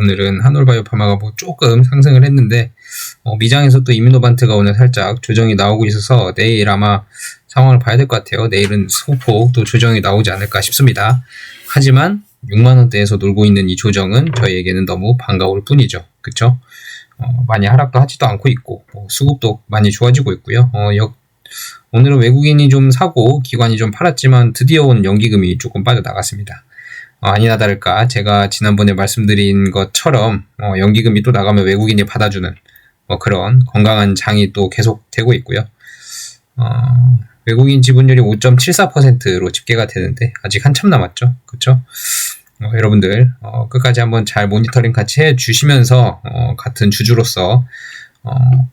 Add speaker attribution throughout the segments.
Speaker 1: 오늘은 한올바이오파마가 뭐 조금 상승을 했는데 미장에서 또 이뮤노반트가 오늘 살짝 조정이 나오고 있어서 내일 아마 상황을 봐야 될 것 같아요. 내일은 소폭 또 조정이 나오지 않을까 싶습니다. 하지만 6만원대에서 놀고 있는 이 조정은 저희에게는 너무 반가울 뿐이죠. 그쵸? 많이 하락도 하지도 않고 있고 수급도 많이 좋아지고 있고요. 오늘은 외국인이 좀 사고 기관이 좀 팔았지만 드디어 온 연기금이 조금 빠져나갔습니다. 아니나 다를까 제가 지난번에 말씀드린 것처럼 연기금이 또 나가면 외국인이 받아주는 그런 건강한 장이 또 계속 되고 있고요. 외국인 지분율이 5.74%로 집계가 되는데 아직 한참 남았죠. 그쵸? 여러분들 끝까지 한번 잘 모니터링 같이 해주시면서 같은 주주로서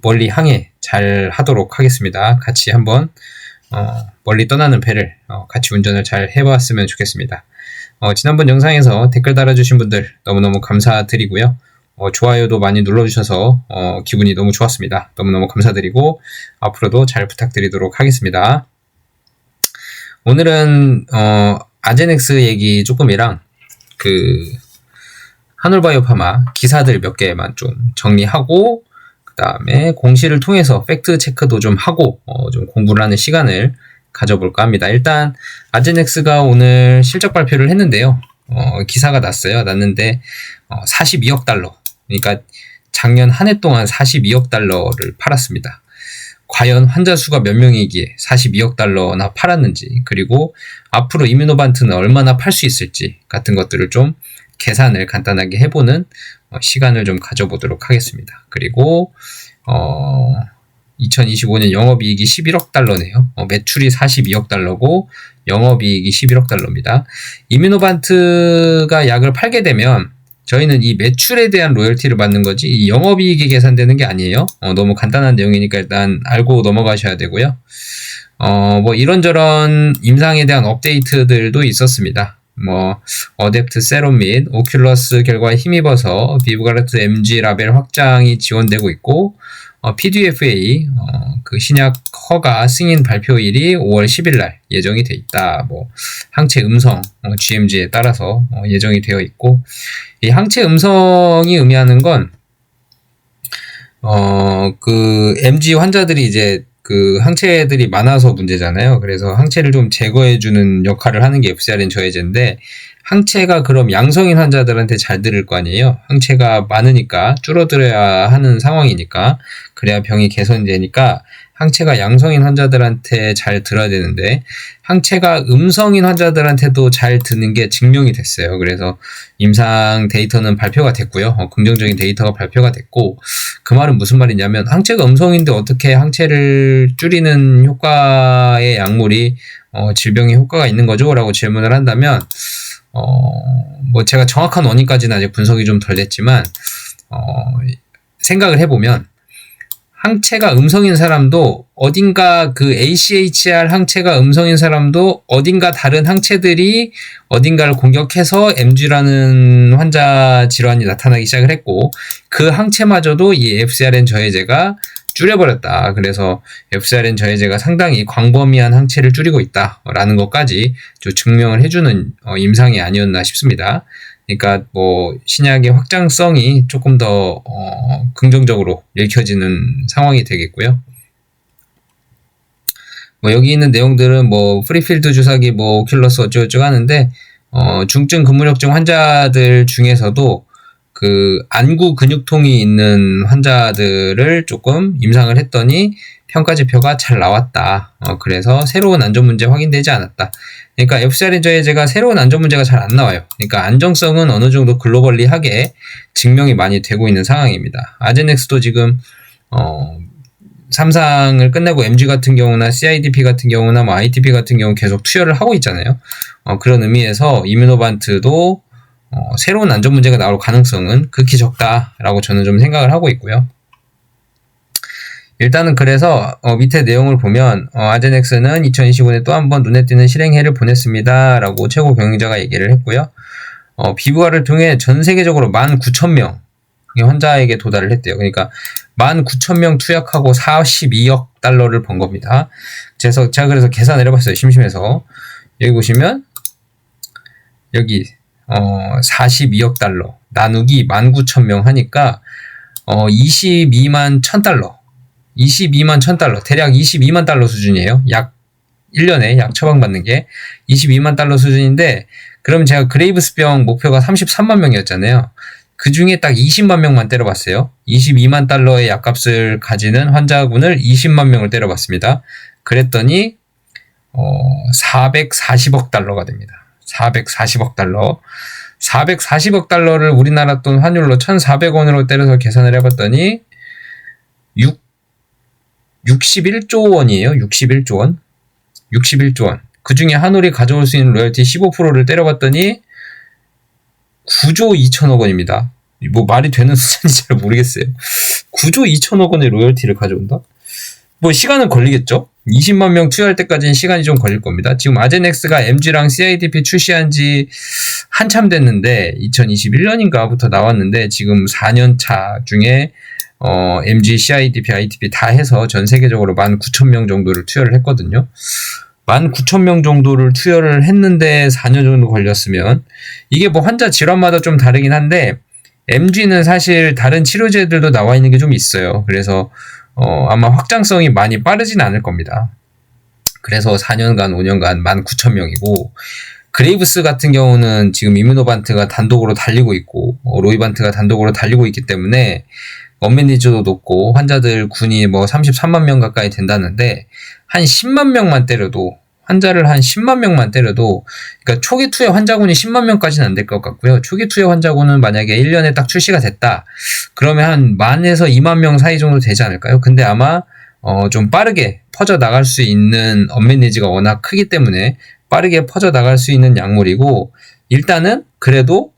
Speaker 1: 멀리 항해 잘 하도록 하겠습니다. 같이 한번 멀리 떠나는 배를 같이 운전을 잘 해봤으면 좋겠습니다. 지난번 영상에서 댓글 달아주신 분들 너무너무 감사드리고요. 좋아요도 많이 눌러주셔서 기분이 너무 좋았습니다. 너무너무 감사드리고 앞으로도 잘 부탁드리도록 하겠습니다. 오늘은 아제넥스 얘기 조금이랑 한올바이오파마 기사들 몇 개만 좀 정리하고 그 다음에 공시를 통해서 팩트 체크도 좀 하고 좀 공부를 하는 시간을 가져볼까 합니다. 일단 아제넥스가 오늘 실적 발표를 했는데요. 기사가 났는데 42억 달러, 그러니까 작년 한 해 동안 42억 달러를 팔았습니다. 과연 환자 수가 몇 명이기에 42억 달러나 팔았는지, 그리고 앞으로 이뮤노반트는 얼마나 팔 수 있을지 같은 것들을 좀 계산을 간단하게 해보는 시간을 좀 가져보도록 하겠습니다. 그리고 2025년 영업이익이 11억 달러네요. 매출이 42억 달러고 영업이익이 11억 달러입니다. 이뮤노반트가 약을 팔게 되면 저희는 이 매출에 대한 로열티를 받는 거지 이 영업이익이 계산되는 게 아니에요. 너무 간단한 내용이니까 일단 알고 넘어가셔야 되고요. 뭐 이런저런 임상에 대한 업데이트들도 있었습니다. 어댑트 세럼 및 오큘러스 결과에 힘입어서 비브가르트 MG 라벨 확장이 지원되고 있고 PDUFA 그 신약 허가 승인 발표일이 5월 10일 날 예정이 돼 있다. 항체 음성 GMG에 따라서 예정이 되어 있고, 이 항체 음성이 의미하는 건 그 MG 환자들이 이제 그 항체들이 많아서 문제잖아요. 그래서 항체를 좀 제거해주는 역할을 하는 게 FcRn 저해제인데, 항체가 그럼 양성인 환자들한테 잘 들을 거 아니에요. 항체가 많으니까 줄어들어야 하는 상황이니까, 그래야 병이 개선되니까 항체가 양성인 환자들한테 잘 들어야 되는데 항체가 음성인 환자들한테도 잘 드는 게 증명이 됐어요. 그래서 임상 데이터는 발표가 됐고요. 긍정적인 데이터가 발표가 됐고, 그 말은 무슨 말이냐면 항체가 음성인데 어떻게 항체를 줄이는 효과의 약물이 질병에 효과가 있는 거죠? 라고 질문을 한다면 제가 정확한 원인까지는 아직 분석이 좀 덜 됐지만 생각을 해보면 항체가 음성인 사람도 어딘가 그 AChR 항체가 음성인 사람도 어딘가 다른 항체들이 어딘가를 공격해서 MG라는 환자 질환이 나타나기 시작을 했고, 그 항체마저도 이 FcRn 저해제가 줄여버렸다. 그래서 FcRn 저해제가 상당히 광범위한 항체를 줄이고 있다라는 것까지 좀 증명을 해주는 임상이 아니었나 싶습니다. 그러니까 신약의 확장성이 조금 더 긍정적으로 읽혀지는 상황이 되겠고요. 여기 있는 내용들은 프리필드 주사기 오큘러스 어쩌고저쩌고 하는데 중증 근무력증 환자들 중에서도 그 안구 근육통이 있는 환자들을 조금 임상을 했더니 평가지표가 잘 나왔다. 그래서 새로운 안전문제 확인되지 않았다. 그러니까 FcRn 저해제가 새로운 안전문제가 잘 안 나와요. 그러니까 안정성은 어느 정도 글로벌리하게 증명이 많이 되고 있는 상황입니다. 아제넥스도 지금 3상을 끝내고 MG 같은 경우나 CIDP 같은 경우나 ITP 같은 경우 계속 투여를 하고 있잖아요. 그런 의미에서 이뮤노반트도 새로운 안전문제가 나올 가능성은 극히 적다라고 저는 좀 생각을 하고 있고요. 일단은 그래서 밑에 내용을 보면 아제넥스는 2025년에 또 한 번 눈에 띄는 실행해를 보냈습니다 라고 최고 경영자가 얘기를 했고요. 비브가를 통해 전 세계적으로 19,000명 환자에게 도달을 했대요. 그러니까 19,000명 투약하고 42억 달러를 번 겁니다. 제가 그래서 계산을 해봤어요. 심심해서. 여기 보시면 여기 42억 달러 나누기 19,000명 하니까 22만 1,000달러. 22만 1,000달러. 대략 22만 달러 수준이에요. 약 1년에 약 처방받는 게 22만 달러 수준인데, 그럼 제가 그레이브스병 목표가 33만 명이었잖아요. 그 중에 딱 20만 명만 때려봤어요. 22만 달러의 약값을 가지는 환자군을 20만 명을 때려봤습니다. 그랬더니 440억 달러가 됩니다. 440억 달러. 440억 달러를 우리나라 돈 환율로 1,400원으로 때려서 계산을 해봤더니 61조 원이에요. 61조 원. 61조 원. 그 중에 한올이 가져올 수 있는 로열티 15%를 때려봤더니 9조 2천억 원입니다. 뭐 말이 되는 숫자인지 잘 모르겠어요. 9조 2천억 원의 로열티를 가져온다? 뭐 시간은 걸리겠죠? 20만 명 투여할 때까지는 시간이 좀 걸릴 겁니다. 지금 아제넥스가 MG랑 CIDP 출시한 지 한참 됐는데 2021년인가부터 나왔는데 지금 4년 차 중에 MG, CIDP, ITP 다 해서 전 세계적으로 19,000명 정도를 투여를 했거든요. 19,000명 정도를 투여를 했는데 4년 정도 걸렸으면, 이게 뭐 환자 질환마다 좀 다르긴 한데 MG는 사실 다른 치료제들도 나와 있는 게 좀 있어요. 그래서 아마 확장성이 많이 빠르진 않을 겁니다. 그래서 4년간, 5년간 19,000명이고, 그레이브스 같은 경우는 지금 이뮤노반트가 단독으로 달리고 있고, 로이반트가 단독으로 달리고 있기 때문에 언매니저도 높고, 환자들 군이 뭐 33만 명 가까이 된다는데, 한 10만 명만 때려도, 환자를 한 10만 명만 때려도, 그러니까 초기 투여 환자군이 10만 명까지는 안 될 것 같고요. 초기 투여 환자군은 만약에 1년에 딱 출시가 됐다, 그러면 한 10,000에서 2만 명 사이 정도 되지 않을까요? 근데 아마 좀 빠르게 퍼져 나갈 수 있는 언매니지가 워낙 크기 때문에 빠르게 퍼져 나갈 수 있는 약물이고, 일단은 그래도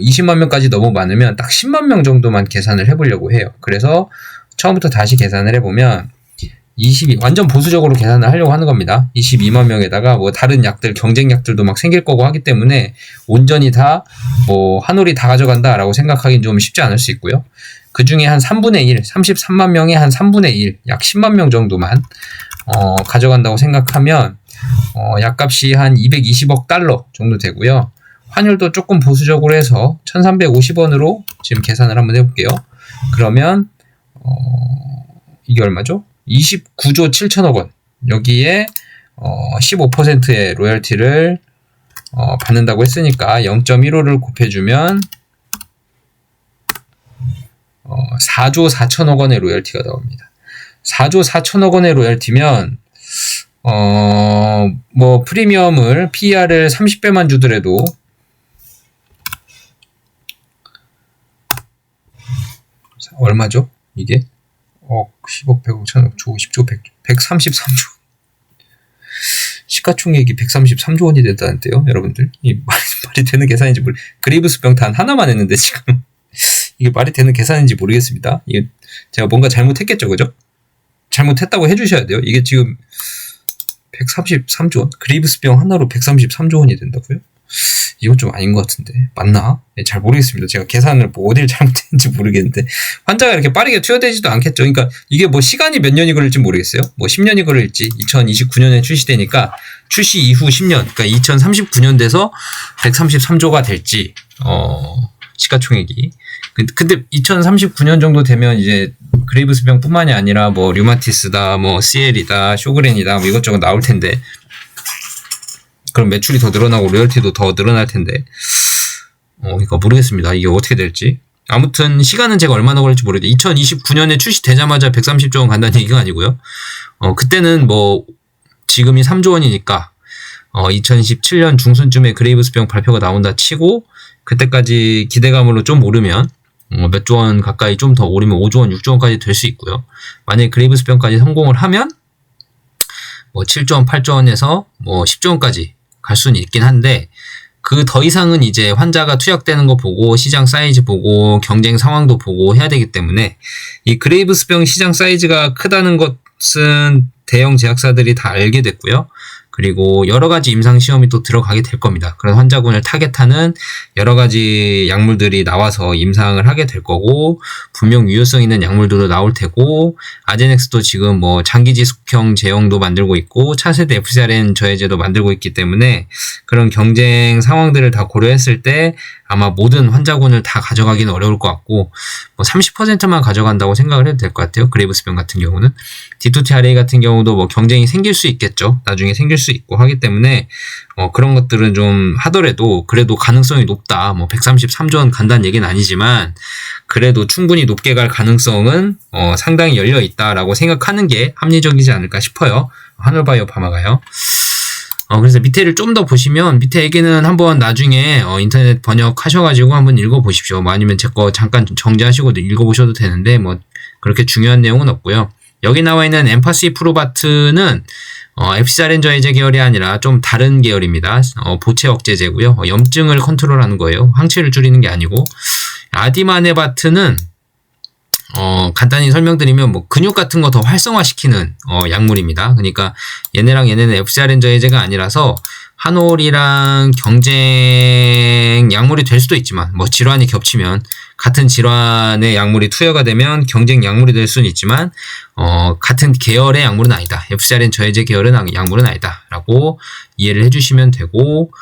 Speaker 1: 20만 명까지 너무 많으면 딱 10만 명 정도만 계산을 해보려고 해요. 그래서 처음부터 다시 계산을 해보면 완전 보수적으로 계산을 하려고 하는 겁니다. 22만 명에다가 뭐 다른 약들, 경쟁 약들도 막 생길 거고 하기 때문에 온전히 다 뭐 한올이 다 가져간다라고 생각하기는 좀 쉽지 않을 수 있고요. 그 중에 한 3분의 1, 33만 명에 한 3분의 1, 약 10만 명 정도만 가져간다고 생각하면 약값이 한 220억 달러 정도 되고요. 환율도 조금 보수적으로 해서 1,350원으로 지금 계산을 한번 해볼게요. 그러면 이게 얼마죠? 29조 7천억 원. 여기에 15%의 로열티를 받는다고 했으니까 0.15를 곱해주면 4조 4천억 원의 로열티가 나옵니다. 4조 4천억 원의 로열티면 뭐 프리미엄을 PER을 30배만 주더라도 얼마죠? 이게 10억, 100억, 1000억, 조, 10조, 133조. 시가총액이 133조 원이 됐다는데요, 여러분들. 이 말이 되는 계산인지 그레이브스병 단 하나만 했는데 지금 이게 말이 되는 계산인지 모르겠습니다. 이게 제가 뭔가 잘못했겠죠, 그죠? 잘못했다고 해주셔야 돼요. 이게 지금 133조 원? 그레이브스병 하나로 133조 원이 된다고요? 이건 좀 아닌 것 같은데 맞나? 네, 잘 모르겠습니다. 제가 계산을 뭐 어디를 잘못했는지 모르겠는데 환자가 이렇게 빠르게 투여되지도 않겠죠. 그러니까 이게 뭐 시간이 몇 년이 걸릴지 모르겠어요. 뭐 10년이 걸릴지, 2029년에 출시되니까 출시 이후 10년, 그러니까 2039년 돼서 133조가 될지 시가총액이. 근데 2039년 정도 되면 이제 그레이브스병뿐만이 아니라 뭐 류마티스다, 뭐 CL이다, 쇼그렌이다, 뭐 이것저것 나올 텐데, 그럼 매출이 더 늘어나고 로열티도 더 늘어날 텐데, 이거 모르겠습니다. 이게 어떻게 될지. 아무튼 시간은 제가 얼마나 걸릴지 모르겠는데 2029년에 출시되자마자 130조 원 간다는 얘기가 아니고요. 그때는 뭐 지금이 3조 원이니까 2017년 중순쯤에 그레이브스병 발표가 나온다 치고, 그때까지 기대감으로 좀 오르면 몇 조 원 가까이 좀 더 오르면 5조 원, 6조 원까지 될 수 있고요. 만약에 그레이브스병까지 성공을 하면 뭐 7조 원, 8조 원에서 뭐 10조 원까지 갈 수는 있긴 한데, 그 더 이상은 이제 환자가 투약되는 거 보고 시장 사이즈 보고 경쟁 상황도 보고 해야 되기 때문에, 이 그레이브스병 시장 사이즈가 크다는 것은 대형 제약사들이 다 알게 됐고요. 그리고 여러 가지 임상 시험이 또 들어가게 될 겁니다. 그런 환자군을 타겟하는 여러 가지 약물들이 나와서 임상을 하게 될 거고, 분명 유효성 있는 약물들도 나올 테고, 아제넥스도 지금 뭐 장기 지속형 제형도 만들고 있고 차세대 FcRn 저해제도 만들고 있기 때문에 그런 경쟁 상황들을 다 고려했을 때 아마 모든 환자군을 다 가져가기는 어려울 것 같고, 뭐 30%만 가져간다고 생각을 해도 될 것 같아요. 그레이브스병 같은 경우는. D2TRA 같은 경우도 뭐 경쟁이 생길 수 있겠죠. 나중에 생길 수 있고 하기 때문에 그런 것들은 좀 하더라도 그래도 가능성이 높다. 뭐 133조 원 간다는 얘기는 아니지만 그래도 충분히 높게 갈 가능성은 상당히 열려 있다라고 생각하는 게 합리적이지 않을까 싶어요. 한올바이오 파마가요. 그래서 밑에를 좀 더 보시면 밑에 얘기는 한번 나중에 인터넷 번역하셔가지고 한번 읽어보십시오. 뭐 아니면 제 거 잠깐 정지하시고 읽어보셔도 되는데 뭐 그렇게 중요한 내용은 없고요. 여기 나와 있는 엠파시 프로바트는 FcRn 저해제 계열이 아니라 좀 다른 계열입니다. 보채 억제제고요. 염증을 컨트롤하는 거예요. 항체를 줄이는 게 아니고. 아디마네바트는 간단히 설명드리면 뭐 근육 같은 거 더 활성화시키는 약물입니다. 그러니까 얘네랑 얘네는 FcRn 저해제가 아니라서 한올이랑 경쟁 약물이 될 수도 있지만 뭐 질환이 겹치면 같은 질환의 약물이 투여가 되면 경쟁 약물이 될 수는 있지만 같은 계열의 약물은 아니다. FcRn 저해제 계열은 약물은 아니다. 라고 이해를 해주시면 되고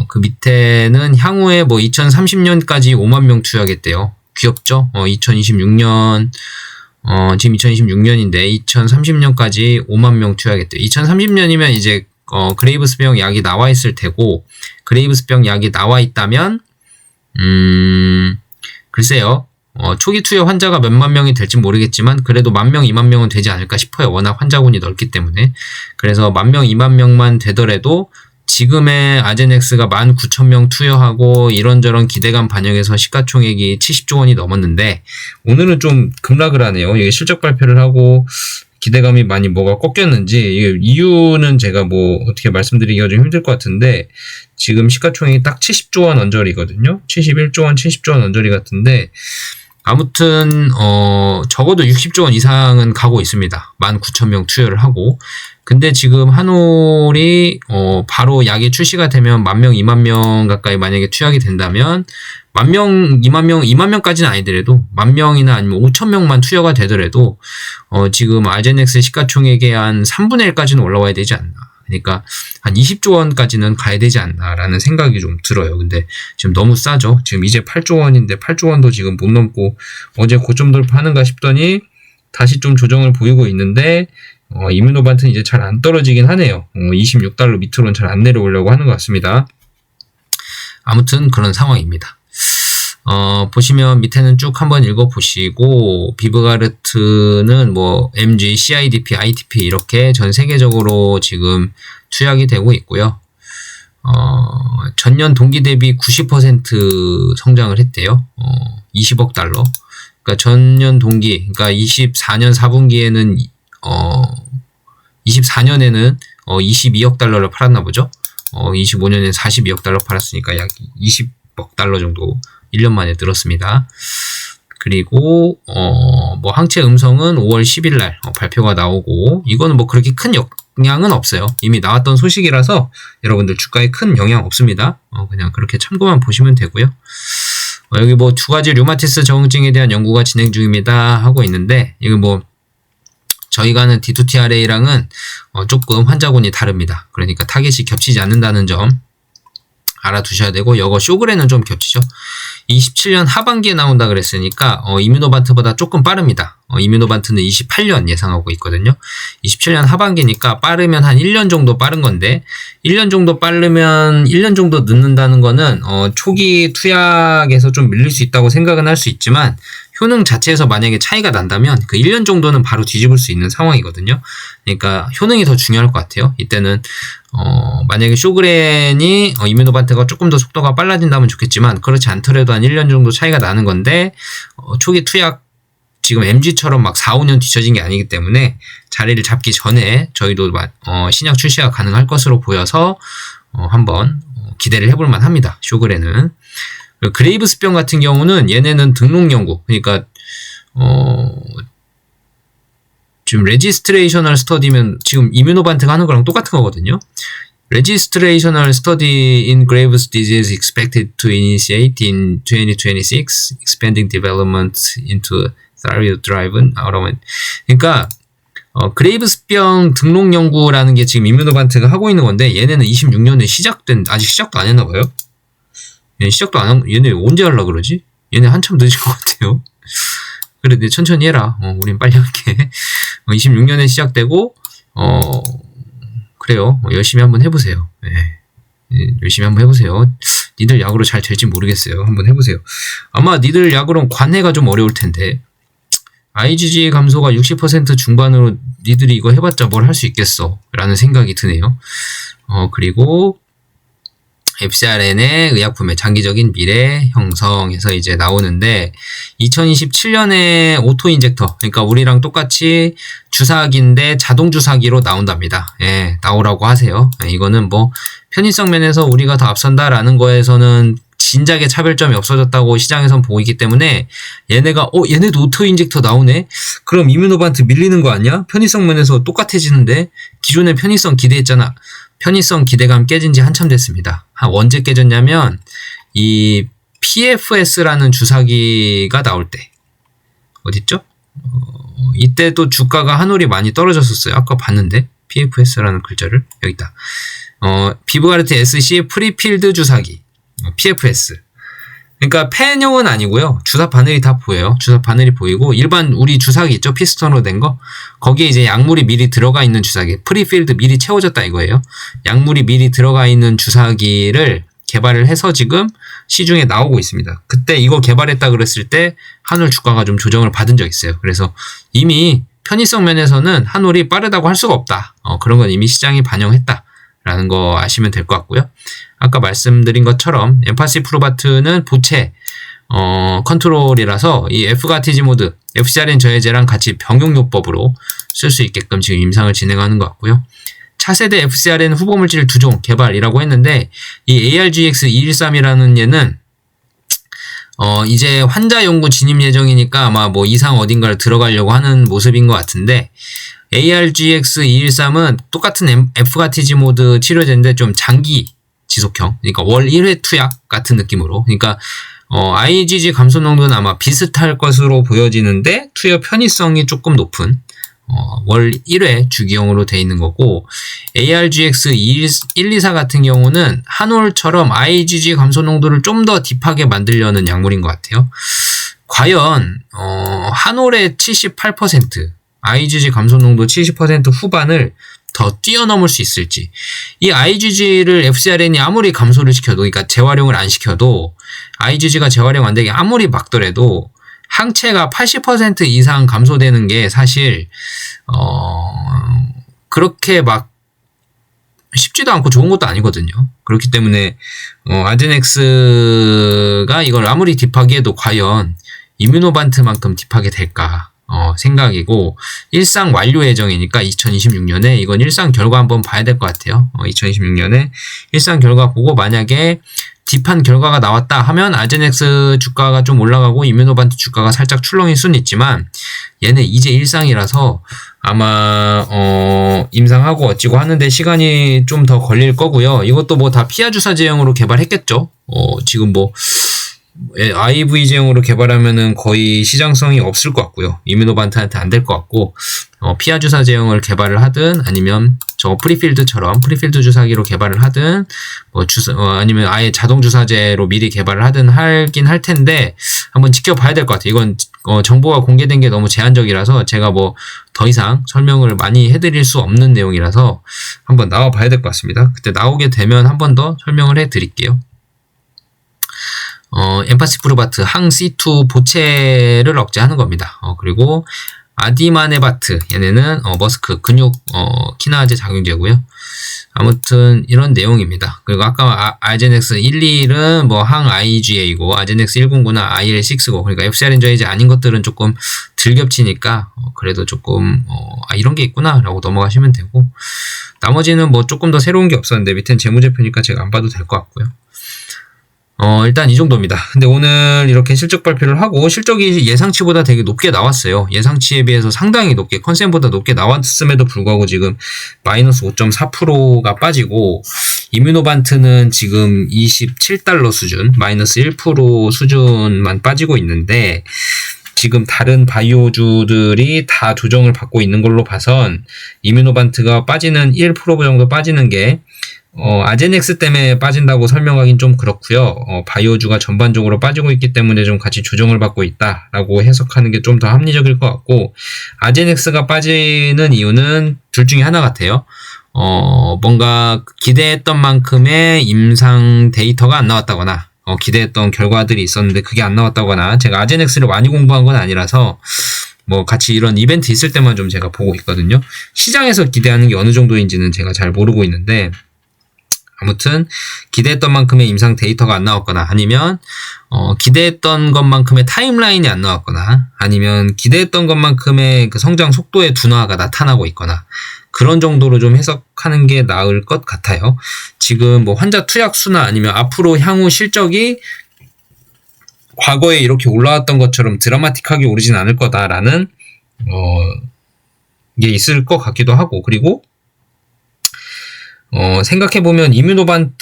Speaker 1: 그 밑에는 향후에 뭐 2030년까지 5만 명 투여하겠대요. 귀엽죠? 2026년 지금 2026년인데 2030년까지 5만 명 투여하겠대요. 2030년이면 이제 그레이브스병 약이 나와 있을 테고, 그레이브스병 약이 나와 있다면 글쎄요. 초기 투여 환자가 몇만 명이 될지 모르겠지만 그래도 10,000명, 20,000명은 되지 않을까 싶어요. 워낙 환자군이 넓기 때문에. 그래서 10,000명, 20,000명만 되더라도 지금의 아제넥스가 19,000명 투여하고 이런저런 기대감 반영해서 시가총액이 70조 원이 넘었는데 오늘은 좀 급락을 하네요. 이게 실적 발표를 하고 기대감이 많이 뭐가 꺾였는지 이유는 제가 뭐 어떻게 말씀드리기가 좀 힘들 것 같은데 지금 시가총액이 딱 70조 원 언저리거든요. 71조 원, 70조 원 언저리 같은데 아무튼 적어도 60조 원 이상은 가고 있습니다. 19,000명 투여를 하고. 근데 지금 한올이 바로 약이 출시가 되면 10,000명, 20,000명 가까이 만약에 투약이 된다면 10,000명, 20,000명, 20,000명까지는 아니더라도 10,000명이나 아니면 5,000명만 투여가 되더라도 지금 아제넥스 시가총액의 한 3분의 1까지는 올라와야 되지 않나. 그러니까 한 20조 원까지는 가야 되지 않나라는 생각이 좀 들어요. 근데 지금 너무 싸죠. 지금 이제 8조 원인데 8조 원도 지금 못 넘고 어제 고점 돌파하는가 싶더니 다시 좀 조정을 보이고 있는데 이뮤노반트는 이제 잘 안 떨어지긴 하네요. 26달러 밑으로는 잘 안 내려오려고 하는 것 같습니다. 아무튼 그런 상황입니다. 보시면 밑에는 쭉 한번 읽어보시고 비브가르트는 뭐 MG, CIDP, ITP 이렇게 전 세계적으로 지금 투약이 되고 있고요. 전년 동기 대비 90% 성장을 했대요. 20억 달러. 그러니까 전년 동기, 그러니까 24년 4분기에는 24년에는 22억 달러를 팔았나 보죠. 25년에는 42억 달러 팔았으니까 약 20억 달러 정도 1년 만에 늘었습니다. 그리고 뭐 항체 음성은 5월 10일 날 발표가 나오고 이거는 뭐 그렇게 큰 영향은 없어요. 이미 나왔던 소식이라서 여러분들 주가에 큰 영향 없습니다. 그냥 그렇게 참고만 보시면 되고요. 여기 뭐 두 가지 류마티스 적응증에 대한 연구가 진행 중입니다 하고 있는데 이거 뭐 저희가 하는 D2TRA랑은 조금 환자군이 다릅니다. 그러니까 타겟이 겹치지 않는다는 점 알아두셔야 되고 이거 쇼그레는 좀 겹치죠. 27년 하반기에 나온다 그랬으니까 이뮤노반트보다 조금 빠릅니다. 이뮤노반트는 28년 예상하고 있거든요. 27년 하반기니까 빠르면 한 1년 정도 빠른 건데 1년 정도 빠르면 1년 정도 늦는다는 거는 초기 투약에서 좀 밀릴 수 있다고 생각은 할 수 있지만 효능 자체에서 만약에 차이가 난다면 그 1년 정도는 바로 뒤집을 수 있는 상황이거든요. 그러니까 효능이 더 중요할 것 같아요. 이때는 만약에 쇼그렌이 이뮤노반트가 조금 더 속도가 빨라진다면 좋겠지만 그렇지 않더라도 한 1년 정도 차이가 나는 건데 초기 투약 지금 MG처럼 막 4, 5년 뒤처진 게 아니기 때문에 자리를 잡기 전에 저희도 신약 출시가 가능할 것으로 보여서 한번 기대를 해볼 만합니다. 쇼그렌은. 그레이브스병 같은 경우는 얘네는 등록 연구, 그러니까 지금 레지스트레이셔널 스터디면 지금 이뮤노반트가 하는 거랑 똑같은 거거든요. Registrational study in Graves' disease expected to initiate in 2026, expanding development into thyroid-driven autoimmune. 그러니까 그레이브스병 등록 연구라는 게 지금 이뮤노반트가 하고 있는 건데 얘네는 26년에 아직 시작도 안 했나 봐요. 얘네 언제 하려고 그러지? 얘네 한참 늦은 것 같아요. 그래, 네, 천천히 해라. 우린 빨리 할게. 26년에 시작되고 그래요. 열심히 한번 해보세요. 네. 열심히 한번 해보세요. 니들 약으로 잘 될지 모르겠어요. 한번 해보세요. 아마 니들 약으로는 관해가 좀 어려울 텐데 IgG 감소가 60% 중반으로 니들이 이거 해봤자 뭘 할 수 있겠어 라는 생각이 드네요. 그리고 FcRN의 의약품의 장기적인 미래 형성에서 이제 나오는데 2027년에 오토인젝터, 그러니까 우리랑 똑같이 주사기인데 자동 주사기로 나온답니다. 예, 나오라고 하세요. 예, 이거는 뭐 편의성 면에서 우리가 더 앞선다라는 거에서는 진작에 차별점이 없어졌다고 시장에선 보고 있기 때문에 얘네가 얘네도 오토인젝터 나오네? 그럼 이뮤노반트 밀리는 거 아니야? 편의성 면에서 똑같아지는데 기존에 편의성 기대했잖아. 편의성 기대감 깨진 지 한참 됐습니다. 언제 깨졌냐면 이 PFS라는 주사기가 나올 때 어딨죠? 이때도 주가가 한올이 많이 떨어졌었어요. 아까 봤는데 PFS라는 글자를 여기 있다. 비브가르트 SC 프리필드 주사기 PFS. 그러니까 펜형은 아니고요. 주사 바늘이 다 보여요. 주사 바늘이 보이고 일반 우리 주사기 있죠? 피스톤으로 된 거. 거기에 이제 약물이 미리 들어가 있는 주사기. 프리필드 미리 채워졌다 이거예요. 약물이 미리 들어가 있는 주사기를 개발을 해서 지금 시중에 나오고 있습니다. 그때 이거 개발했다 그랬을 때 한올 주가가 좀 조정을 받은 적 있어요. 그래서 이미 편의성 면에서는 한올이 빠르다고 할 수가 없다. 그런 건 이미 시장이 반영했다라는 거 아시면 될 것 같고요. 아까 말씀드린 것처럼 엠파시프로바트는 보체 컨트롤이라서 이 F가티지모드, FcRn 저해제랑 같이 병용요법으로 쓸 수 있게끔 지금 임상을 진행하는 것 같고요. 차세대 FcRn 후보물질 2종 개발이라고 했는데 이 ARGX213이라는 얘는 이제 환자 연구 진입 예정이니까 아마 뭐 이상 어딘가를 들어가려고 하는 모습인 것 같은데 ARGX213은 똑같은 F가티지모드 치료제인데 좀 장기 지속형, 그러니까 월 1회 투약 같은 느낌으로, 그러니까 IgG 감소 농도는 아마 비슷할 것으로 보여지는데 투여 편의성이 조금 높은 월 1회 주기형으로 돼 있는 거고 ARGX124 같은 경우는 한올처럼 IgG 감소 농도를 좀 더 딥하게 만들려는 약물인 것 같아요. 과연 한올의 78%, IgG 감소 농도 70% 후반을 더 뛰어넘을 수 있을지. 이 IgG를 FcRn이 아무리 감소를 시켜도, 그러니까 재활용을 안 시켜도 IgG가 재활용 안 되게 아무리 막더라도 항체가 80% 이상 감소되는 게 사실 그렇게 막 쉽지도 않고 좋은 것도 아니거든요. 그렇기 때문에 아제넥스가 이걸 아무리 딥하게 해도 과연 이뮤노반트만큼 딥하게 될까 생각이고, 일상 완료 예정이니까 2026년에 이건 일상 결과 한번 봐야 될 것 같아요. 2026년에 일상 결과 보고 만약에 딥한 결과가 나왔다 하면 아제넥스 주가가 좀 올라가고 이뮤노반트 주가가 살짝 출렁일 수는 있지만 얘네 이제 일상이라서 아마 임상하고 어찌고 하는데 시간이 좀 더 걸릴 거고요. 이것도 뭐 다 피하 주사제형으로 개발했겠죠. 지금 뭐 IV제형으로 개발하면은 거의 시장성이 없을 것 같고요. 이뮤노반트한테 안 될 것 같고, 피하 주사제형을 개발을 하든 아니면 저 프리필드처럼 프리필드 주사기로 개발을 하든 아니면 아예 자동 주사제로 미리 개발을 하든 하긴 할 텐데 한번 지켜봐야 될 것 같아요. 이건 정보가 공개된 게 너무 제한적이라서 제가 뭐 더 이상 설명을 많이 해드릴 수 없는 내용이라서 한번 나와 봐야 될 것 같습니다. 그때 나오게 되면 한 번 더 설명을 해드릴게요. 엠파시프로바트 항 C2 보체를 억제하는 겁니다. 그리고 아디마네바트, 얘네는 머스크 근육 키나제 작용제고요. 아무튼 이런 내용입니다. 그리고 아까 아제넥스 11은 뭐 항 IgA이고 아제넥스 109나 IL6고, 그러니까 FcRn 저해제 아닌 것들은 조금 덜 겹치니까 그래도 조금 이런 게 있구나 라고 넘어가시면 되고, 나머지는 뭐 조금 더 새로운 게 없었는데 밑엔 재무제표니까 제가 안 봐도 될 것 같고요. 일단 이 정도입니다. 근데 오늘 이렇게 실적 발표를 하고 실적이 예상치보다 되게 높게 나왔어요. 예상치에 비해서 상당히 높게, 컨센보다 높게 나왔음에도 불구하고 지금 마이너스 5.4%가 빠지고, 이뮤노반트는 지금 27달러 수준, 마이너스 1% 수준만 빠지고 있는데, 지금 다른 바이오주들이 다 조정을 받고 있는 걸로 봐선 이뮤노반트가 빠지는 1% 정도 빠지는 게 아제넥스 때문에 빠진다고 설명하긴 좀 그렇고요. 바이오주가 전반적으로 빠지고 있기 때문에 좀 같이 조정을 받고 있다라고 해석하는 게 좀 더 합리적일 것 같고, 아제넥스가 빠지는 이유는 둘 중에 하나 같아요. 뭔가 기대했던 만큼의 임상 데이터가 안 나왔다거나, 기대했던 결과들이 있었는데 그게 안 나왔다거나, 제가 아제넥스를 많이 공부한 건 아니라서 뭐 같이 이런 이벤트 있을 때만 좀 제가 보고 있거든요. 시장에서 기대하는 게 어느 정도인지는 제가 잘 모르고 있는데, 아무튼 기대했던 만큼의 임상 데이터가 안 나왔거나, 아니면 기대했던 것만큼의 타임라인이 안 나왔거나, 아니면 기대했던 것만큼의 그 성장 속도의 둔화가 나타나고 있거나, 그런 정도로 좀 해석하는 게 나을 것 같아요. 지금 뭐 환자 투약 수나 아니면 앞으로 향후 실적이 과거에 이렇게 올라왔던 것처럼 드라마틱하게 오르진 않을 거다라는 게 있을 것 같기도 하고, 그리고 생각해보면 이뮤노반트보다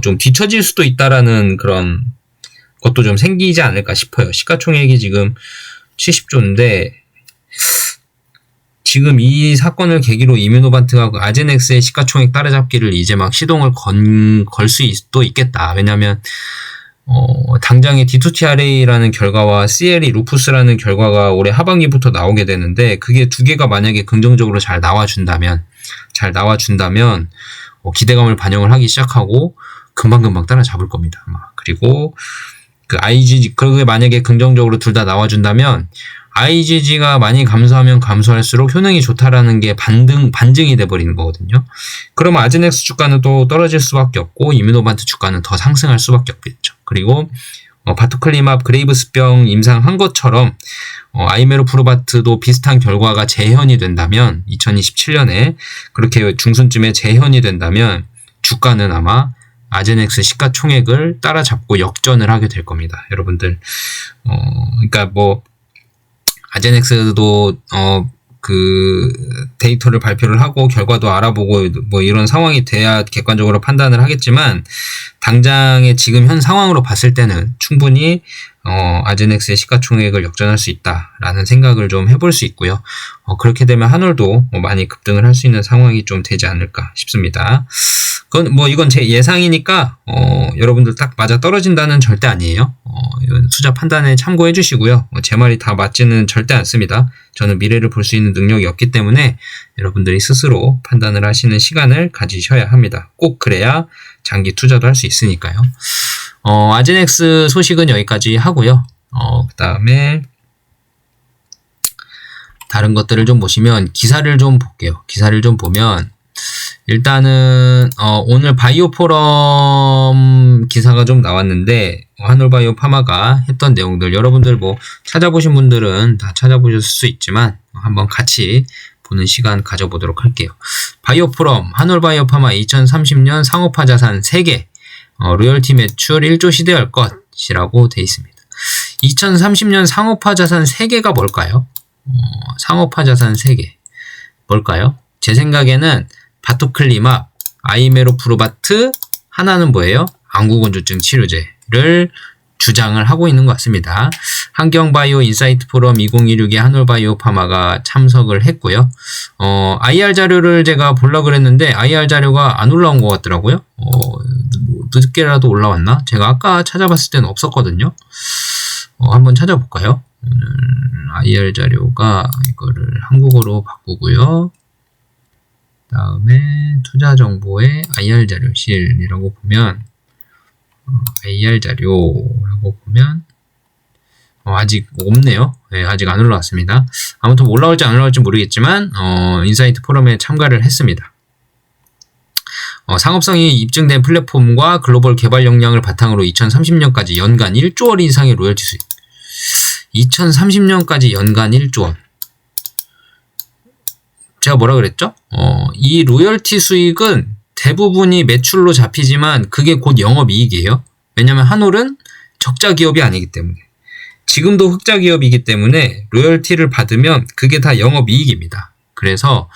Speaker 1: 좀 뒤처질 수도 있다라는 그런 것도 좀 생기지 않을까 싶어요. 시가총액이 지금 70조인데 지금 이 사건을 계기로 이뮤노반트가 아제넥스의 시가총액 따라잡기를 이제 막 시동을 걸 수도 있겠다. 왜냐면 당장의 D2TRA라는 결과와 CLE 루푸스라는 결과가 올해 하반기부터 나오게 되는데, 그게 두 개가 만약에 긍정적으로 잘 나와준다면 기대감을 반영을 하기 시작하고 금방금방 따라잡을 겁니다. 아마. 그리고 그 IgG, 그게 만약에 긍정적으로 둘 다 나와준다면 IgG가 많이 감소하면 감소할수록 효능이 좋다라는 게 반증이 돼버리는 거거든요. 그러면 아제넥스 주가는 또 떨어질 수밖에 없고, 이뮤노반트 주가는 더 상승할 수밖에 없겠죠. 그리고 바토클리맙 그레이브스병 임상한 것처럼 아이메로프로바트도 비슷한 결과가 재현이 된다면, 2027년에 그렇게 중순쯤에 재현이 된다면 주가는 아마 아제넥스 시가총액을 따라잡고 역전을 하게 될 겁니다. 여러분들 그러니까 뭐 아제넥스도 그 데이터를 발표를 하고 결과도 알아보고 뭐 이런 상황이 돼야 객관적으로 판단을 하겠지만, 당장의 지금 현 상황으로 봤을 때는 충분히 아제넥스의 시가총액을 역전할 수 있다라는 생각을 좀 해볼 수 있고요. 그렇게 되면 한올도 많이 급등을 할 수 있는 상황이 좀 되지 않을까 싶습니다. 이건 제 예상이니까 여러분들 딱 맞아 떨어진다는 절대 아니에요. 이건 투자 판단에 참고해 주시고요. 제 말이 다 맞지는 절대 않습니다. 저는 미래를 볼 수 있는 능력이 없기 때문에 여러분들이 스스로 판단을 하시는 시간을 가지셔야 합니다. 꼭 그래야 장기 투자도 할 수 있으니까요. 아제넥스 소식은 여기까지 하고요. 그 다음에 다른 것들을 좀 보시면 기사를 좀 볼게요. 기사를 좀 보면 일단은 오늘 바이오 포럼 기사가 좀 나왔는데, 한올바이오 파마가 했던 내용들 여러분들 뭐 찾아보신 분들은 다 찾아보셨을 수 있지만 한번 같이 보는 시간 가져보도록 할게요. 바이오 포럼 한올바이오 파마 2030년 상업화 자산 3개, 로열티 매출 1조 시대할 것이라고 돼 있습니다. 2030년 상업화 자산 3개가 뭘까요? 상업화 자산 3개 뭘까요? 제 생각에는 바토클리맙, 아이메로프로바트, 하나는 뭐예요? 안구건조증 치료제를 주장을 하고 있는 것 같습니다. 환경바이오 인사이트 포럼 2016에 한올바이오 파마가 참석을 했고요. IR 자료를 제가 보려고 그랬는데 IR 자료가 안 올라온 것 같더라고요. 늦게라도 올라왔나? 제가 아까 찾아봤을 때는 없었거든요. 한번 찾아볼까요? IR 자료가 이거를 한국어로 바꾸고요. 다음에 투자 정보의 IR 자료실이라고 보면 IR 자료라고 보면 아직 없네요. 네, 아직 안 올라왔습니다. 아무튼 올라올지 안 올라올지 모르겠지만 인사이트 포럼에 참가를 했습니다. 상업성이 입증된 플랫폼과 글로벌 개발 역량을 바탕으로 2030년까지 연간 1조 원 이상의 로열티 수익. 2030년까지 연간 1조 원. 제가 뭐라 그랬죠? 이 로열티 수익은 대부분이 매출로 잡히지만 그게 곧 영업이익이에요. 왜냐면 한올은 적자 기업이 아니기 때문에. 지금도 흑자 기업이기 때문에 로열티를 받으면 그게 다 영업이익입니다. 그래서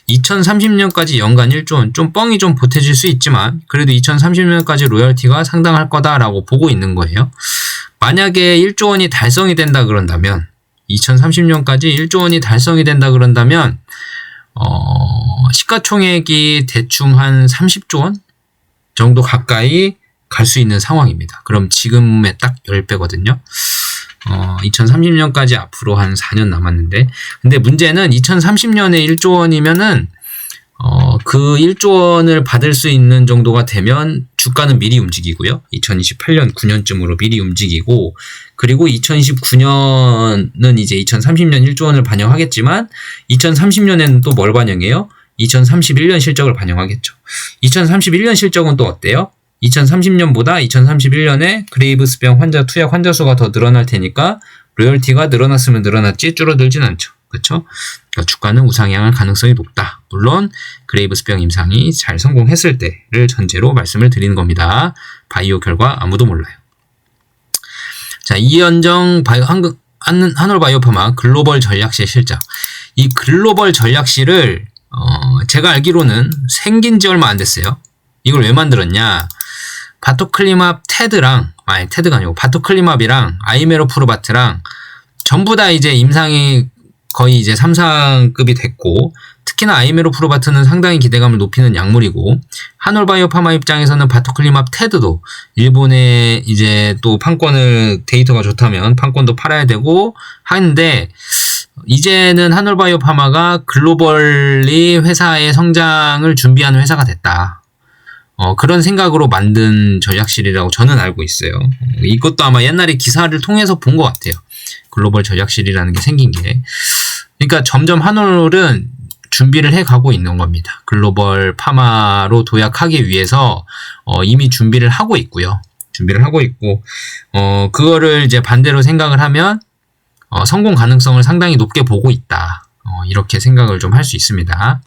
Speaker 1: 2030년까지 연간 1조 원, 좀 뻥이 좀 보태질 수 있지만 그래도 2030년까지 로열티가 상당할 거다라고 보고 있는 거예요. 만약에 1조 원이 달성이 된다 그런다면 2030년까지 1조 원이 달성이 된다 그런다면 시가총액이 대충 한 30조 원 정도 가까이 갈 수 있는 상황입니다. 그럼 지금의 딱 10배거든요. 2030년까지 앞으로 한 4년 남았는데, 근데 문제는 2030년에 1조 원이면은 그 1조 원을 받을 수 있는 정도가 되면 주가는 미리 움직이고요. 2028년 9년쯤으로 미리 움직이고, 그리고 2029년은 이제 2030년 1조 원을 반영하겠지만 2030년에는 또 뭘 반영해요? 2031년 실적을 반영하겠죠. 2031년 실적은 또 어때요? 2030년보다 2031년에 그레이브스병 환자 투약 환자 수가 더 늘어날 테니까 로열티가 늘어났으면 늘어났지 줄어들진 않죠. 그렇죠? 그러니까 주가는 우상향할 가능성이 높다. 물론 그레이브스병 임상이 잘 성공했을 때를 전제로 말씀을 드리는 겁니다. 바이오 결과 아무도 몰라요. 자, 이현정 한올바이오파마 글로벌 전략실 실적. 이 글로벌 전략실을 제가 알기로는 생긴 지 얼마 안 됐어요. 이걸 왜 만들었냐? 바토클리맙 테드랑, 테드가 아니고 바토클리맙이랑 아이메로프로바트랑 전부 다 이제 임상이 거의 이제 3상급이 됐고, 특히나 아이메로프로바트는 상당히 기대감을 높이는 약물이고, 한올바이오파마 입장에서는 바토클리맙 테드도 일본에 이제 또 판권을 데이터가 좋다면 판권도 팔아야 되고 하는데, 이제는 한올바이오파마가 글로벌리 회사의 성장을 준비하는 회사가 됐다. 그런 생각으로 만든 전략실이라고 저는 알고 있어요. 이것도 아마 옛날에 기사를 통해서 본 것 같아요. 글로벌 전략실이라는 게 생긴 게. 그러니까 점점 한올은 준비를 해가고 있는 겁니다. 글로벌 파마로 도약하기 위해서 이미 준비를 하고 있고요. 준비를 하고 있고, 그거를 이제 반대로 생각을 하면 성공 가능성을 상당히 높게 보고 있다. 이렇게 생각을 좀 할 수 있습니다.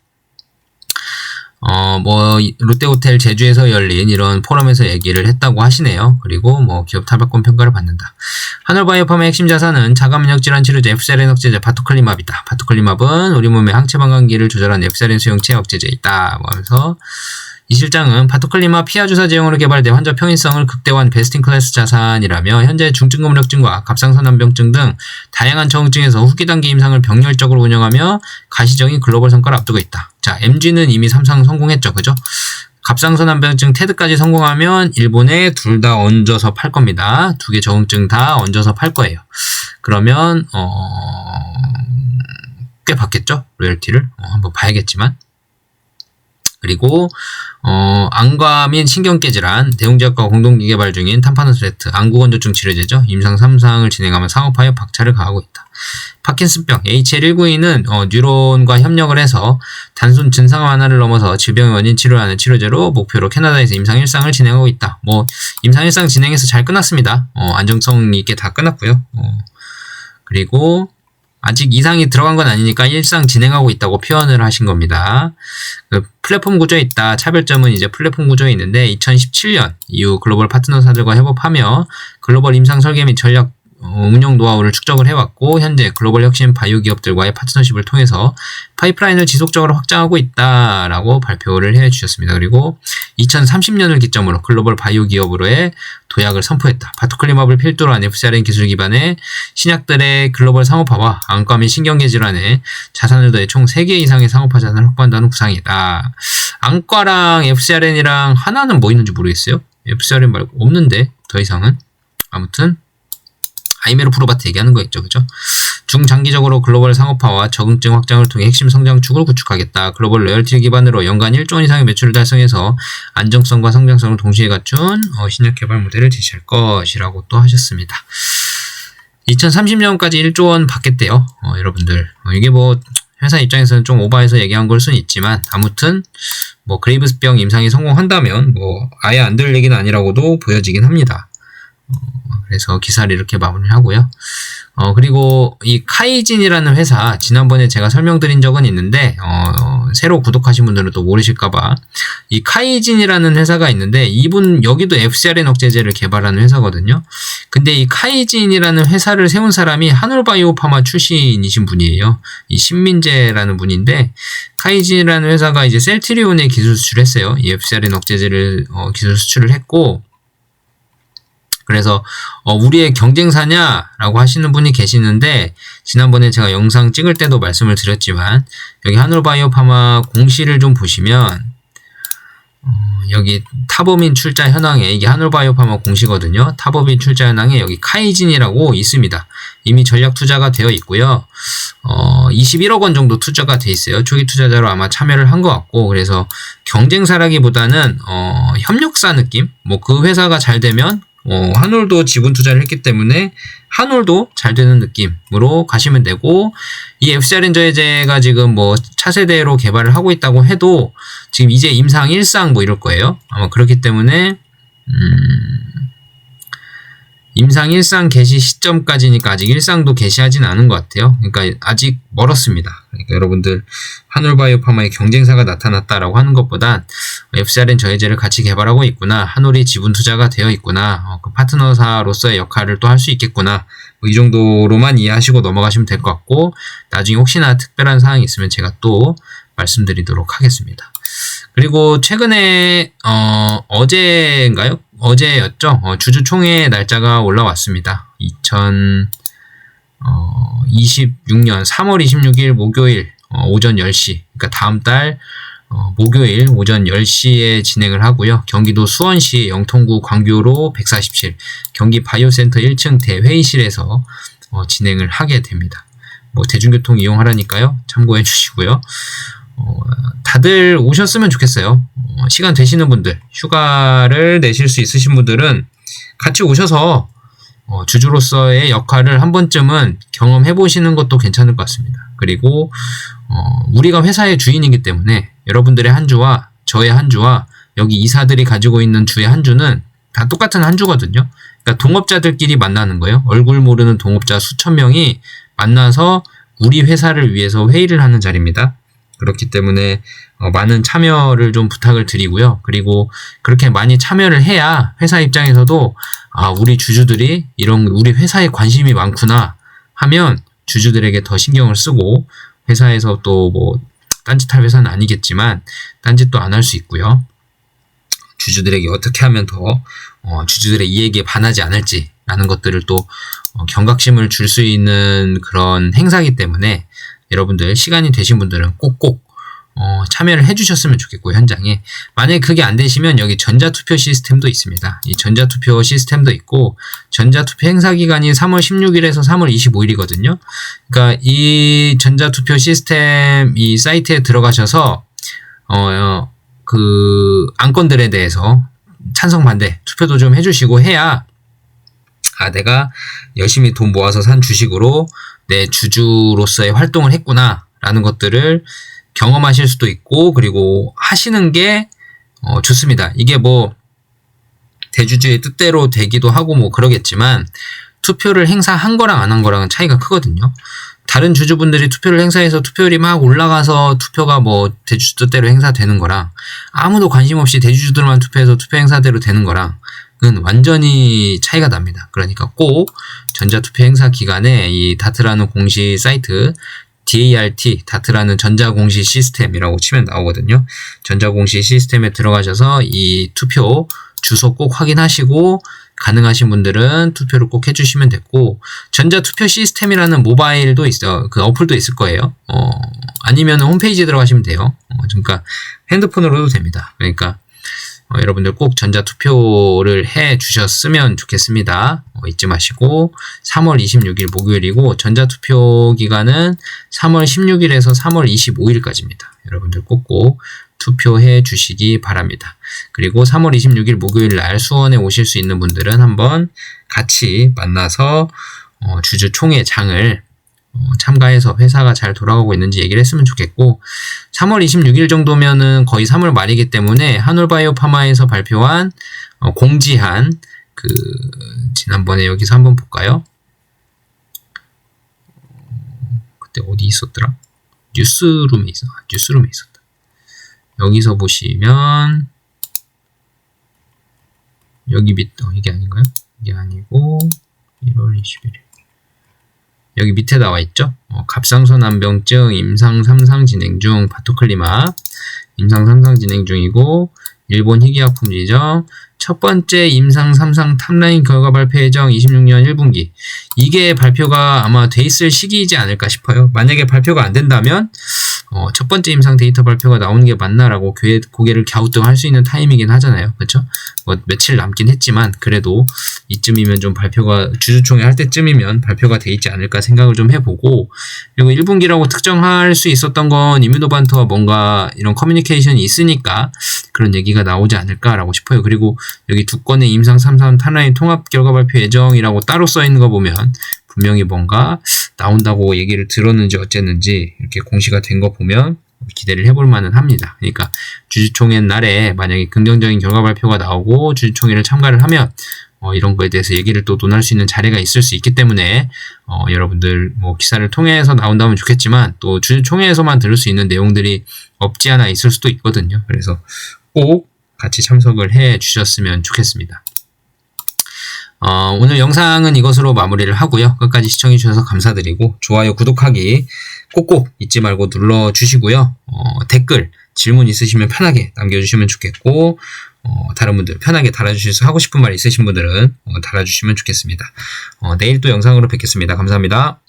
Speaker 1: 롯데호텔 제주에서 열린 이런 포럼에서 얘기를 했다고 하시네요. 그리고 기업 탈바꿈 평가를 받는다. 한올바이오팜의 핵심 자산은 자가면역 질환 치료제 에프사린 억제제 바토클리맙이다. 바토클리맙은 우리 몸의 항체 방광기를 조절하는 에프사린 수용체 억제제이다. 하면서 이 실장은 바토클리맙 피하 주사 제형으로 개발돼 환자 평이성을 극대화한 베스트인클래스 자산이라며 현재 중증근무력증과 갑상선암병증 등 다양한 저응증에서 후기 단계 임상을 병렬적으로 운영하며 가시적인 글로벌 성과를 앞두고 있다. 자, MG는 이미 3상 성공했죠, 그죠? 갑상선암병증 테드까지 성공하면 일본에 둘 다 얹어서 팔 겁니다. 두 개 저응증 다 얹어서 팔 거예요. 그러면 꽤 받겠죠, 로열티를. 한번 봐야겠지만. 그리고 안과 및 신경계 질환, 대웅제약과 공동기 개발 중인 탄파노스레트, 안구건조증 치료제죠. 임상 3상을 진행하며 상업화에 박차를 가하고 있다. 파킨슨병, HL192는 뉴론과 협력을 해서 단순 증상 완화를 넘어서 질병의 원인 치료하는 치료제로 목표로 캐나다에서 임상 1상을 진행하고 있다. 임상 1상 진행해서 잘 끝났습니다. 안정성 있게 다 끝났고요. 그리고 아직 2상이 들어간 건 아니니까 1상 진행하고 있다고 표현을 하신 겁니다. 플랫폼 구조에 있다. 차별점은 이제 플랫폼 구조에 있는데 2017년 이후 글로벌 파트너사들과 협업하며 글로벌 임상 설계 및 전략 운영 노하우를 축적을 해왔고 현재 글로벌 혁신 바이오 기업들과의 파트너십을 통해서 파이프라인을 지속적으로 확장하고 있다라고 발표를 해주셨습니다. 그리고 2030년을 기점으로 글로벌 바이오 기업으로의 도약을 선포했다. 바토클리맙을 필두로 한 FcRn 기술 기반의 신약들의 글로벌 상업화와 안과 및 신경계 질환에 자산을 더해 총 3개 이상의 상업화 자산을 확보한다는 구상이다. 안과랑 FcRn이랑 하나는 뭐 있는지 모르겠어요. FcRn 말고 없는데 더 이상은. 아무튼 아이메로프로바트 얘기하는 거 있죠, 그죠? 중장기적으로 글로벌 상업화와 적응증 확장을 통해 핵심 성장축을 구축하겠다. 글로벌 로열티 기반으로 연간 1조 원 이상의 매출을 달성해서 안정성과 성장성을 동시에 갖춘 신약 개발 모델을 제시할 것이라고 또 하셨습니다. 2030년까지 1조 원 받겠대요. 여러분들. 이게 회사 입장에서는 좀 오버해서 얘기한 걸 수는 있지만, 아무튼, 그레이브스병 임상이 성공한다면, 아예 안 될 얘기는 아니라고도 보여지긴 합니다. 그래서 기사를 이렇게 마무리하고요. 그리고 이 카이진이라는 회사, 지난번에 제가 설명드린 적은 있는데, 새로 구독하신 분들은 또 모르실까봐. 이 카이진이라는 회사가 있는데, 여기도 FcRn 억제제를 개발하는 회사거든요. 근데 이 카이진이라는 회사를 세운 사람이 한올바이오파마 출신이신 분이에요. 이 신민재라는 분인데, 카이진이라는 회사가 이제 셀트리온에 기술 수출했어요. 이 FcRn 억제제를 기술 수출을 했고, 그래서 우리의 경쟁사냐라고 하시는 분이 계시는데, 지난번에 제가 영상 찍을 때도 말씀을 드렸지만, 여기 한올바이오파마 공시를 좀 보시면 여기 타법인 출자 현황에, 이게 한올바이오파마 공시거든요. 타법인 출자 현황에 여기 카이진이라고 있습니다. 이미 전략 투자가 되어 있고요. 21억 원 정도 투자가 돼 있어요. 초기 투자자로 아마 참여를 한 것 같고, 그래서 경쟁사라기보다는 협력사 느낌? 뭐 그 회사가 잘 되면 한올도 지분 투자를 했기 때문에 한올도 잘 되는 느낌으로 가시면 되고, 이 FcRn 저해제가 지금 뭐 차세대로 개발을 하고 있다고 해도 지금 이제 임상 1상 뭐 이럴 거예요. 아마 그렇기 때문에 임상 1상 개시 시점까지니까 아직 1상도 개시하진 않은 것 같아요. 그러니까 아직 멀었습니다. 그러니까 여러분들 한올바이오파마의 경쟁사가 나타났다라고 하는 것보단 FcRn 저해제를 같이 개발하고 있구나, 한올이 지분 투자가 되어 있구나, 그 파트너사로서의 역할을 또 할 수 있겠구나, 뭐 이 정도로만 이해하시고 넘어가시면 될 것 같고, 나중에 혹시나 특별한 사항이 있으면 제가 또 말씀드리도록 하겠습니다. 그리고 최근에 어제인가요? 어제였죠. 주주총회 날짜가 올라왔습니다. 2026년 3월 26일 목요일 오전 10시, 그러니까 다음 달 목요일 오전 10시에 진행을 하고요. 경기도 수원시 영통구 광교로 147 경기 바이오센터 1층 대회의실에서 진행을 하게 됩니다. 뭐 대중교통 이용하라니까요. 참고해 주시고요. 다들 오셨으면 좋겠어요. 시간 되시는 분들, 휴가를 내실 수 있으신 분들은 같이 오셔서 주주로서의 역할을 한 번쯤은 경험해 보시는 것도 괜찮을 것 같습니다. 그리고 우리가 회사의 주인이기 때문에 여러분들의 한 주와 저의 한 주와 여기 이사들이 가지고 있는 주의 한 주는 다 똑같은 한 주거든요. 그러니까 동업자들끼리 만나는 거예요. 얼굴 모르는 동업자 수천 명이 만나서 우리 회사를 위해서 회의를 하는 자리입니다. 그렇기 때문에 많은 참여를 좀 부탁을 드리고요. 그리고 그렇게 많이 참여를 해야 회사 입장에서도 우리 주주들이 이런 우리 회사에 관심이 많구나 하면 주주들에게 더 신경을 쓰고, 회사에서 또 뭐 딴짓할 회사는 아니겠지만 딴짓도 안 할 수 있고요. 주주들에게 어떻게 하면 더 주주들의 이익에 반하지 않을지 라는 것들을 또 경각심을 줄 수 있는 그런 행사이기 때문에 여러분들 시간이 되신 분들은 꼭꼭 참여를 해주셨으면 좋겠고, 현장에 만약에 그게 안 되시면 여기 전자투표 시스템도 있습니다. 이 전자투표 시스템도 있고, 전자투표 행사기간이 3월 16일에서 3월 25일이거든요. 그러니까 이 전자투표 시스템 이 사이트에 들어가셔서 그 안건들에 대해서 찬성 반대 투표도 좀 해주시고 해야 내가 열심히 돈 모아서 산 주식으로 내 주주로서의 활동을 했구나 라는 것들을 경험하실 수도 있고, 그리고 하시는 게 좋습니다. 이게 뭐 대주주의 뜻대로 되기도 하고 뭐 그러겠지만, 투표를 행사한 거랑 안 한 거랑은 차이가 크거든요. 다른 주주분들이 투표를 행사해서 투표율이 막 올라가서 투표가 뭐 대주주 뜻대로 행사되는 거랑, 아무도 관심 없이 대주주들만 투표해서 투표 행사대로 되는 거랑 완전히 차이가 납니다. 그러니까 꼭 전자투표 행사 기간에 이 다트라는 공시 사이트, DART, 다트라는 전자공시 시스템이라고 치면 나오거든요. 전자공시 시스템에 들어가셔서 이 투표 주소 꼭 확인하시고, 가능하신 분들은 투표를 꼭 해주시면 됐고, 전자투표 시스템이라는 모바일도 있어, 그 어플도 있을 거예요. 아니면 홈페이지에 들어가시면 돼요. 그러니까 핸드폰으로도 됩니다. 그러니까 여러분들 꼭 전자투표를 해 주셨으면 좋겠습니다. 잊지 마시고, 3월 26일 목요일이고, 전자투표 기간은 3월 16일에서 3월 25일까지입니다. 여러분들 꼭꼭 투표해 주시기 바랍니다. 그리고 3월 26일 목요일 날 수원에 오실 수 있는 분들은 한번 같이 만나서 주주총회 장을 참가해서 회사가 잘 돌아가고 있는지 얘기를 했으면 좋겠고, 3월 26일 정도면은 거의 3월 말이기 때문에 한올바이오파마에서 발표한 공지한 그 지난번에 여기서 한번 볼까요? 그때 어디 있었더라? 뉴스룸에 있었다. 여기서 보시면 여기 이게 아닌가요? 이게 아니고 1월 21일 여기 밑에 나와 있죠? 갑상선 암병증 임상 3상 진행 중 바토클리마 임상 3상 진행 중이고 일본 희귀약품 지정 첫 번째 임상 3상 탑라인 결과 발표 예정 26년 1분기 이게 발표가 아마 돼 있을 시기이지 않을까 싶어요. 만약에 발표가 안 된다면 첫 번째 임상 데이터 발표가 나오는 게 맞나라고 고개를 갸우뚱할 수 있는 타임이긴 하잖아요. 그렇죠? 며칠 남긴 했지만 그래도 이쯤이면 좀 발표가 주주총회 할 때쯤이면 발표가 돼 있지 않을까 생각을 좀 해보고 그리고 1분기라고 특정할 수 있었던 건 이뮤노반트와 뭔가 이런 커뮤니케이션이 있으니까 그런 얘기가 나오지 않을까라고 싶어요. 그리고 여기 두 건의 임상 3상 탑라인 통합 결과 발표 예정이라고 따로 써 있는 거 보면 분명히 뭔가 나온다고 얘기를 들었는지 어쨌는지 이렇게 공시가 된 거 보면 기대를 해볼 만은 합니다. 그러니까 주주총회 날에 만약에 긍정적인 결과 발표가 나오고 주주총회를 참가를 하면 이런 거에 대해서 얘기를 또 논할 수 있는 자리가 있을 수 있기 때문에 여러분들 뭐 기사를 통해서 나온다면 좋겠지만 또 주주총회에서만 들을 수 있는 내용들이 없지 않아 있을 수도 있거든요. 그래서 꼭 같이 참석을 해 주셨으면 좋겠습니다. 오늘 영상은 이것으로 마무리를 하고요. 끝까지 시청해 주셔서 감사드리고 좋아요, 구독하기 꼭꼭 잊지 말고 눌러주시고요. 댓글, 질문 있으시면 편하게 남겨주시면 좋겠고 다른 분들 편하게 달아주셔서 하고 싶은 말 있으신 분들은 달아주시면 좋겠습니다. 내일 또 영상으로 뵙겠습니다. 감사합니다.